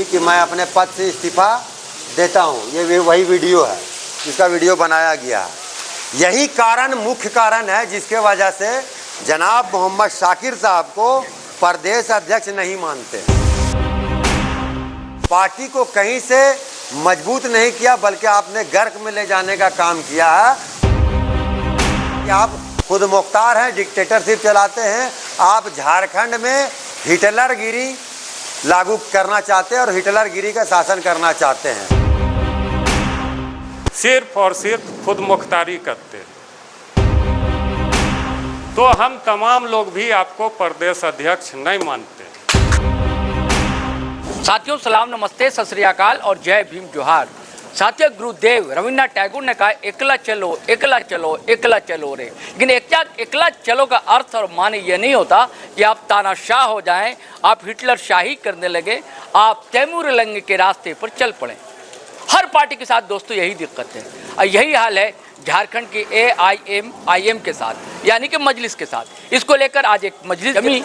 कि मैं अपने पद से इस्तीफ़ा देता हूं। ये वही वीडियो है, इसका वीडियो बनाया गया है। यही कारण, मुख्य कारण है जिसके वजह से जनाब मोहम्मद शाकिर साहब को प्रदेश अध्यक्ष नहीं मानते। पार्टी को कहीं से मजबूत नहीं किया, बल्कि आपने गर्क में ले जाने का काम किया है। कि आप खुद मुख्तार हैं, डिक्टेटरशिप चलाते हैं। आप झारखंड में हिटलरगिरी लागू करना चाहते हैं और हिटलरगिरी का शासन करना चाहते हैं। सिर्फ और सिर्फ खुद मुख्तारी करते हैं। तो हम तमाम लोग भी आपको प्रदेश अध्यक्ष नहीं मानते। साथियों सलाम, नमस्ते, सत श्री अकाल और जय भीम जोहार। साथियों, गुरुदेव रविन्द्रनाथ टैगोर ने कहा एकला चलो एकला चलो एकला चलो रे। लेकिन एकला चलो का अर्थ और माने ये नहीं होता कि आप तानाशाह हो जाएं, आप हिटलर शाही करने लगे, आप तैमूर लंग के रास्ते पर चल पड़े। हर पार्टी के साथ दोस्तों यही दिक्कत है और यही हाल है झारखंड के AIM के साथ, यानी कि मजलिस के साथ। इसको लेकर आज एक मजलिस जमी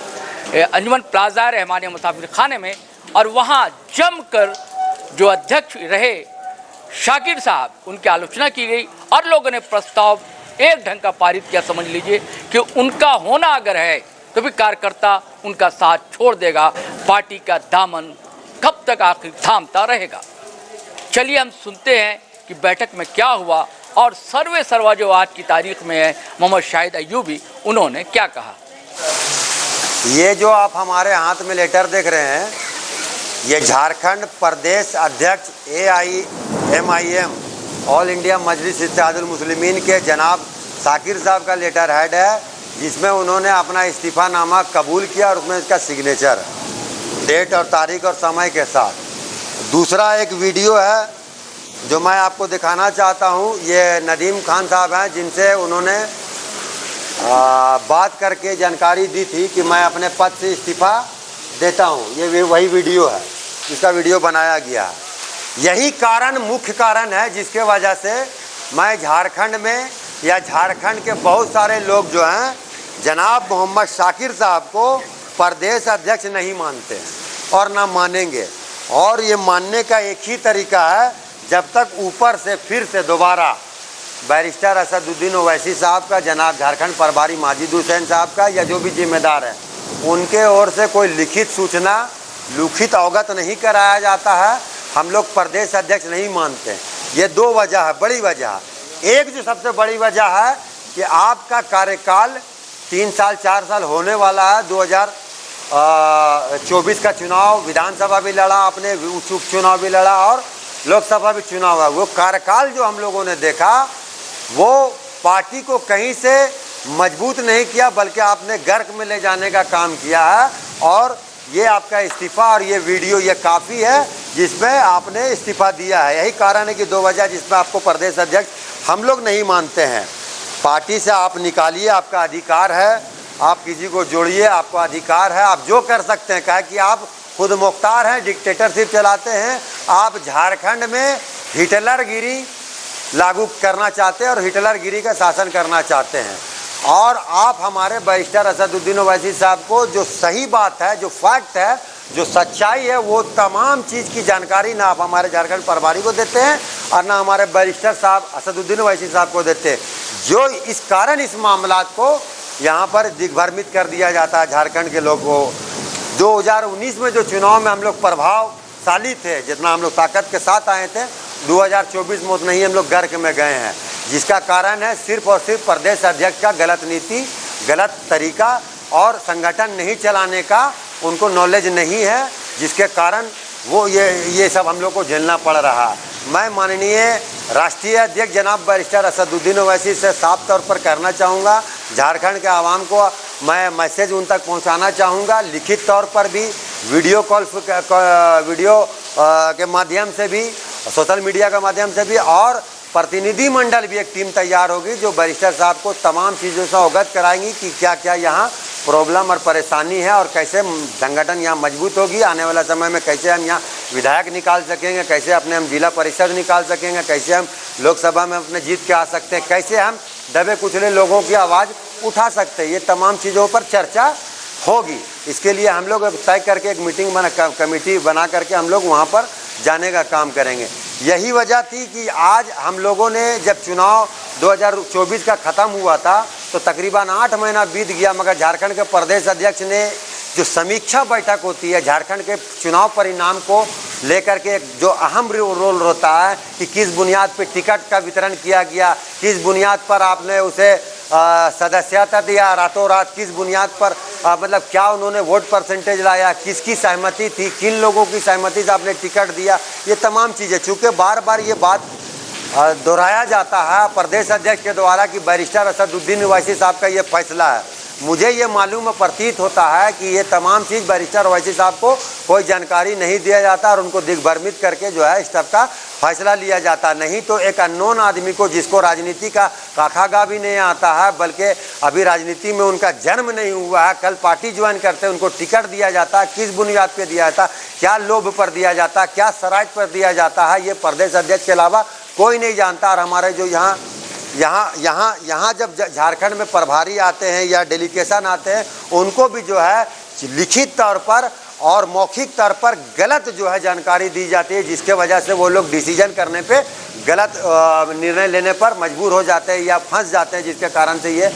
अंजुमन प्लाजा रहमानिया मुसाफिर खाने में, और वहाँ जमकर जो अध्यक्ष रहे शाकिर साहब, उनकी आलोचना की गई और लोगों ने प्रस्ताव एक ढंग का पारित किया। समझ लीजिए कि उनका होना अगर है तो भी कार्यकर्ता उनका साथ छोड़ देगा। पार्टी का दामन कब तक आखिर थामता रहेगा। चलिए हम सुनते हैं कि बैठक में क्या हुआ और सर्वे सर्वा जो आज की तारीख में है मोहम्मद शाहिद अय्यूबी, उन्होंने क्या कहा। ये जो आप हमारे हाथ में लेटर देख रहे हैं, ये झारखंड प्रदेश अध्यक्ष AIMIM ऑल इंडिया मजलिस इत्तेहादुल मुस्लिमीन के जनाब शाकिर साहब का लेटर हेड है, जिसमें उन्होंने अपना इस्तीफ़ानामा कबूल किया और उसमें इसका सिग्नेचर है, डेट और तारीख और समय के साथ। दूसरा एक वीडियो है जो मैं आपको दिखाना चाहता हूँ। ये नदीम खान साहब हैं, जिनसे उन्होंने बात करके जानकारी दी थी कि मैं अपने पद से इस्तीफ़ा देता हूँ। ये वही वीडियो है, इसका वीडियो बनाया गया है। यही कारण, मुख्य कारण है जिसके वजह से मैं झारखंड में या झारखंड के बहुत सारे लोग जो हैं जनाब मोहम्मद शाकिर साहब को प्रदेश अध्यक्ष नहीं मानते हैं और ना मानेंगे। और ये मानने का एक ही तरीका है, जब तक ऊपर से फिर से दोबारा बैरिस्टर असदुद्दीन ओवैसी साहब का, जनाब झारखंड प्रभारी माजिद हुसैन साहब का, या जो भी जिम्मेदार हैं उनके ओर से कोई लिखित सूचना, लिखित अवगत नहीं कराया जाता है, हम लोग प्रदेश अध्यक्ष नहीं मानते। ये दो वजह है, बड़ी वजह। एक जो सबसे बड़ी वजह है कि आपका कार्यकाल 3 साल 4 साल होने वाला है। 2024 का चुनाव, विधानसभा भी लड़ा आपने, उपचुनाव भी लड़ा और लोकसभा भी चुनाव है। वो कार्यकाल जो हम लोगों ने देखा, वो पार्टी को कहीं से मजबूत नहीं किया, बल्कि आपने गर्क में ले जाने का काम किया है। और ये आपका इस्तीफ़ा और ये वीडियो, ये काफ़ी है जिसमें आपने इस्तीफ़ा दिया है। यही कारण है कि दो वजह जिसमें आपको प्रदेश अध्यक्ष हम लोग नहीं मानते हैं। पार्टी से आप निकालिए, आपका अधिकार है, आप किसी को जोड़िए, आपका अधिकार है, आप जो कर सकते हैं। कहा कि आप खुद मुख्तार हैं, डिक्टेटरशिप चलाते हैं। आप झारखंड में हिटलरगिरी लागू करना चाहते हैं और हिटलरगिरी का शासन करना चाहते हैं। और आप हमारे बैरिस्टर असदुद्दीन ओवैसी साहब को जो सही बात है, जो फैक्ट है, जो सच्चाई है, वो तमाम चीज़ की जानकारी ना आप हमारे झारखंड प्रभारी को देते हैं और ना हमारे बैरिस्टर साहब असदुद्दीन ओवैसी साहब को देते हैं। जो इस कारण इस मामला को यहाँ पर दिग्भ्रमित कर दिया जाता है झारखंड के लोगों को। 2019 में जो चुनाव में हम लोग प्रभावशाली थे, जितना हम लोग ताकत के साथ आए थे, 2024 में उतना ही हम लोग गर्क में गए हैं। जिसका कारण है सिर्फ और सिर्फ प्रदेश अध्यक्ष का गलत नीति, गलत तरीका और संगठन नहीं चलाने का उनको नॉलेज नहीं है, जिसके कारण वो ये सब हम लोग को झेलना पड़ रहा है। मैं माननीय राष्ट्रीय अध्यक्ष जनाब बैरिस्टर असदुद्दीन ओवैसी से साफ तौर पर कहना चाहूँगा, झारखंड के आवाम को मैं मैसेज उन तक पहुँचाना चाहूँगा, लिखित तौर पर भी, वीडियो के माध्यम से भी, सोशल मीडिया के माध्यम से भी, और प्रतिनिधि मंडल भी एक टीम तैयार होगी जो बैरिस्टर साहब को तमाम चीज़ों से अवगत कराएंगी कि क्या क्या यहाँ प्रॉब्लम और परेशानी है और कैसे संगठन यहाँ मजबूत होगी। आने वाला समय में कैसे हम यहाँ विधायक निकाल सकेंगे, कैसे अपने हम जिला परिषद निकाल सकेंगे, कैसे हम लोकसभा में अपने जीत के आ सकते हैं, कैसे हम दबे कुचले लोगों की आवाज़ उठा सकते हैं। ये तमाम चीज़ों पर चर्चा होगी। इसके लिए हम लोग तय करके एक मीटिंग कमेटी बना करके हम लोग वहाँ पर जाने का काम करेंगे। यही वजह थी कि आज हम लोगों ने जब चुनाव 2024 का ख़त्म हुआ था तो तकरीबन 8 महीना बीत गया, मगर झारखंड के प्रदेश अध्यक्ष ने जो समीक्षा बैठक होती है झारखंड के चुनाव परिणाम को लेकर के, जो अहम रोल होता है कि किस बुनियाद पर टिकट का वितरण किया गया, किस बुनियाद पर आपने उसे सदस्यता दिया, रातों रात किस बुनियाद पर मतलब क्या उन्होंने वोट परसेंटेज लाया, किसकी सहमति थी, किन लोगों की सहमति से आपने टिकट दिया, ये तमाम चीज़ें। चूँकि बार बार ये बात दोहराया जाता है प्रदेश अध्यक्ष के द्वारा कि बैरिस्टर असदुद्दीन ओवैसी साहब का ये फैसला है, मुझे ये मालूम प्रतीत होता है कि ये तमाम चीज़ बैरिस्टर ओवैसी साहब को कोई जानकारी नहीं दिया जाता और उनको दिग्भ्रमित करके जो है इस तरह का फैसला लिया जाता। नहीं तो एक अननोन आदमी को, जिसको राजनीति का काखागा भी नहीं आता है, बल्कि अभी राजनीति में उनका जन्म नहीं हुआ है, कल पार्टी ज्वाइन करते हैं, उनको टिकट दिया जाता, किस बुनियाद पर दिया जाता, क्या लोभ पर दिया जाता, क्या शराइत पर दिया जाता है, ये प्रदेश अध्यक्ष के अलावा कोई नहीं जानता। और हमारे जो यहाँ जब झारखंड में प्रभारी आते हैं या डेलीगेशन आते हैं, उनको भी जो है लिखित तौर पर और मौखिक तौर पर गलत जो है जानकारी दी जाती है, जिसके वजह से वो लोग डिसीजन करने पे गलत निर्णय लेने पर मजबूर हो जाते हैं या फंस जाते हैं, जिसके कारण से ये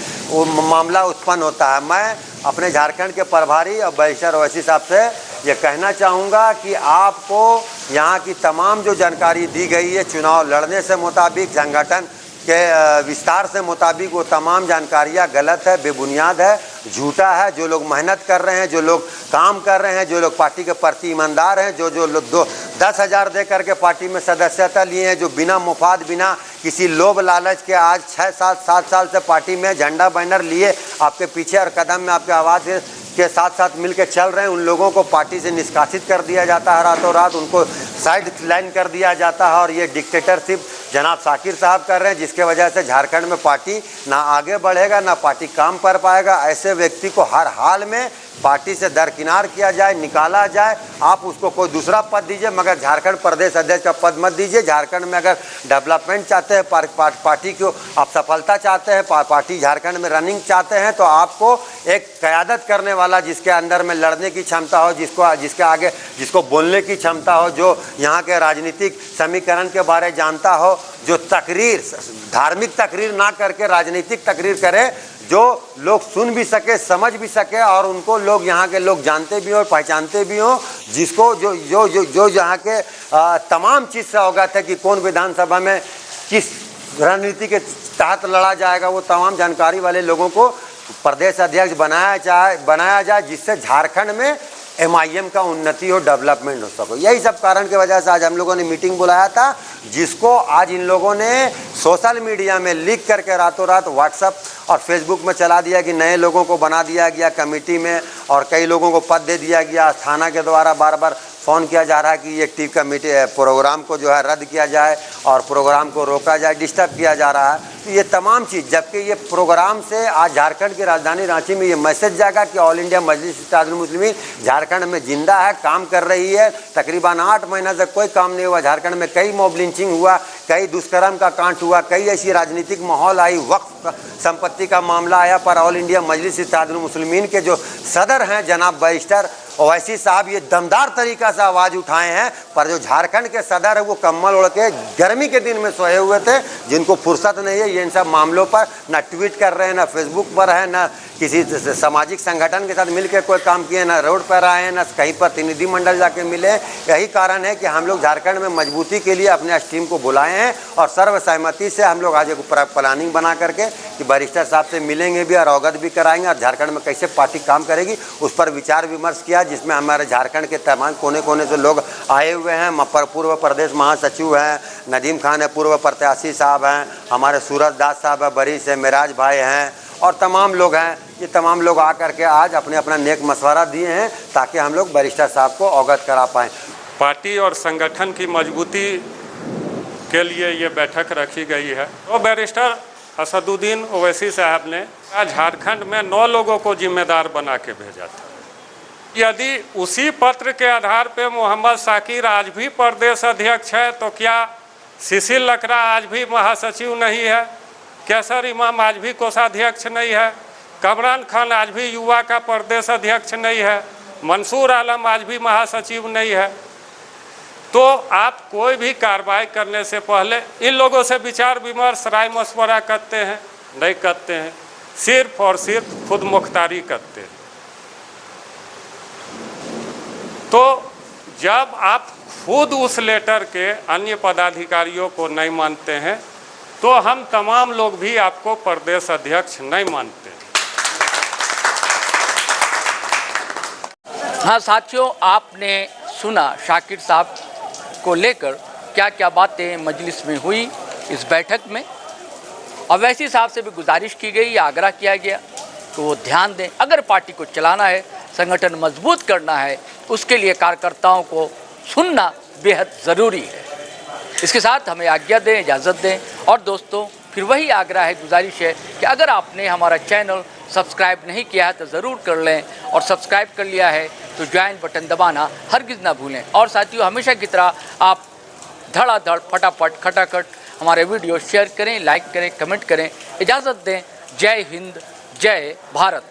मामला उत्पन्न होता है। मैं अपने झारखंड के प्रभारी और बैरिस्टर ओवैसी साहब से ये कहना चाहूँगा कि आपको यहाँ की तमाम जो जानकारी दी गई है चुनाव लड़ने से मुताबिक, संगठन के विस्तार से मुताबिक, वो तमाम जानकारियाँ गलत है, बेबुनियाद है, झूठा है। जो लोग मेहनत कर रहे हैं, जो लोग काम कर रहे हैं, जो लोग पार्टी के प्रति ईमानदार हैं, जो लोग 10,000 दे करके पार्टी में सदस्यता लिए हैं, जो बिना मुफाद, बिना किसी लोभ लालच के आज 6-7 साल से पार्टी में झंडा बैनर लिए आपके पीछे और कदम में आपके आवाज़ के साथ साथ मिलकर चल रहे हैं, उन लोगों को पार्टी से निष्कासित कर दिया जाता है रातों रात, उनको साइड लाइन कर दिया जाता है। और ये डिक्टेटरशिप जनाब शाकिर साहब कर रहे हैं, जिसके वजह से झारखंड में पार्टी ना आगे बढ़ेगा, ना पार्टी काम कर पाएगा। ऐसे व्यक्ति को हर हाल में पार्टी से दरकिनार किया जाए, निकाला जाए। आप उसको कोई दूसरा पद दीजिए, मगर झारखंड प्रदेश अध्यक्ष का पद मत दीजिए। झारखंड में अगर डेवलपमेंट चाहते हैं, पार्टी को आप सफलता चाहते हैं, पार्टी झारखंड में रनिंग चाहते हैं, तो आपको एक क़यादत करने वाला, जिसके अंदर में लड़ने की क्षमता हो, जिसके आगे जिसको बोलने की क्षमता हो, जो यहाँ के राजनीतिक समीकरण के बारे जानता हो, जो तकरीर, धार्मिक तकरीर ना करके राजनीतिक तकरीर करे, जो लोग सुन भी सके, समझ भी सके और उनको लोग यहाँ के लोग जानते भी हों, पहचानते भी हों, जिसको जो यहाँ के तमाम चीज़ से अवगत है कि कौन विधानसभा में किस रणनीति के तहत लड़ा जाएगा, वो तमाम जानकारी वाले लोगों को प्रदेश अध्यक्ष बनाया जाए, जिससे झारखंड में MIM का उन्नति हो, डेवलपमेंट हो सको। यही सब कारण की वजह से आज हम लोगों ने मीटिंग बुलाया था, जिसको आज इन लोगों ने सोशल मीडिया में लिख करके रातों रात व्हाट्सएप और फेसबुक में चला दिया कि नए लोगों को बना दिया गया कमेटी में और कई लोगों को पद दे दिया गया। थाना के द्वारा बार बार फ़ोन किया जा रहा है कि ये एक्टिव कमेटी प्रोग्राम को जो है रद्द किया जाए और प्रोग्राम को रोका जाए, डिस्टर्ब किया जा रहा है। तो ये तमाम चीज़, जबकि ये प्रोग्राम से आज झारखंड की राजधानी रांची में ये मैसेज जाएगा कि ऑल इंडिया मजलिस इत्तेहादुल मुस्लिमीन झारखंड में जिंदा है, काम कर रही है। तकरीबन 8 महीना से कोई काम नहीं हुआ झारखंड में, कई मॉब लिंचिंग हुआ, कई दुष्कर्म का कांड हुआ, कई ऐसी राजनीतिक माहौल आई, वक्फ संपत्ति का मामला आया, पर ऑल इंडिया मजलिस इत्तेहादुल मुस्लिमीन के जो सदर हैं जनाब बैरिस्टर ओवैसी साहब ये दमदार तरीक़ा से आवाज़ उठाए हैं। पर जो झारखंड के सदर है वो कम्बल ओढ़ के गर्मी के दिन में सोए हुए थे, जिनको फुर्सत नहीं है ये इन सब मामलों पर ना ट्वीट कर रहे हैं, ना फेसबुक पर है, ना किसी सामाजिक संगठन के साथ मिलकर कोई काम किए, ना रोड पर आए हैं, ना कहीं प्रतिनिधि मंडल जाके मिले। यही कारण है कि हम लोग झारखंड में मजबूती के लिए अपने टीम को बुलाए हैं और सर्वसहमति से हम लोग आज एक प्लानिंग बना करके कि बैरिस्टर साहब से मिलेंगे भी और अवगत भी कराएंगे और झारखंड में कैसे पार्टी काम करेगी उस पर विचार विमर्श किया, जिसमें हमारे झारखंड के तमाम कोने कोने से लोग आए हुए हैं। पूर्व प्रदेश महासचिव हैं, नदीम खान है, पूर्व प्रत्याशी साहब हैं, हमारे सूरज दास साहब है, बरी से मेराज भाई हैं और तमाम लोग हैं। ये तमाम लोग आकर के आज अपने अपना नेक मशवरा दिए हैं ताकि हम लोग बैरिस्टर साहब को अवगत करा पाएँ। पार्टी और संगठन की मजबूती के लिए ये बैठक रखी गई है। तो बैरिस्टर असदुद्दीन ओवैसी साहब ने झारखंड में 9 लोगों को जिम्मेदार बना के भेजा था। यदि उसी पत्र के आधार पे मोहम्मद शाकिर आज भी प्रदेश अध्यक्ष है, तो क्या शिशिर लकड़ा आज भी महासचिव नहीं है? कैसर इमाम आज भी कोषाध्यक्ष नहीं है? कमरान खान आज भी युवा का प्रदेश अध्यक्ष नहीं है, मंसूर आलम आज भी महासचिव नहीं है। तो आप कोई भी कार्रवाई करने से पहले इन लोगों से विचार विमर्श राय मशवरा करते हैं? नहीं करते हैं, सिर्फ और सिर्फ खुद मुख्तारी करते हैं। तो जब आप खुद उस लेटर के अन्य पदाधिकारियों को नहीं मानते हैं तो हम तमाम लोग भी आपको प्रदेश अध्यक्ष नहीं मानते। हाँ साथियों, आपने सुना शाकिर साहब को लेकर क्या क्या बातें मजलिस में हुई इस बैठक में। अवैसी साहब से भी गुजारिश की गई, आग्रह किया गया कि वो ध्यान दें, अगर पार्टी को चलाना है, संगठन मजबूत करना है, उसके लिए कार्यकर्ताओं को सुनना बेहद ज़रूरी है। इसके साथ हमें आज्ञा दें, इजाज़त दें। और दोस्तों, फिर वही आग्रह है, गुजारिश है कि अगर आपने हमारा चैनल सब्सक्राइब नहीं किया है तो ज़रूर कर लें, और सब्सक्राइब कर लिया है तो ज्वाइन बटन दबाना हरगिज़ ना भूलें। और साथियों, हमेशा की तरह आप धड़ाधड़ फटाफट खटाखट हमारे वीडियो शेयर करें, लाइक करें, कमेंट करें। इजाज़त दें। जय हिंद, जय भारत।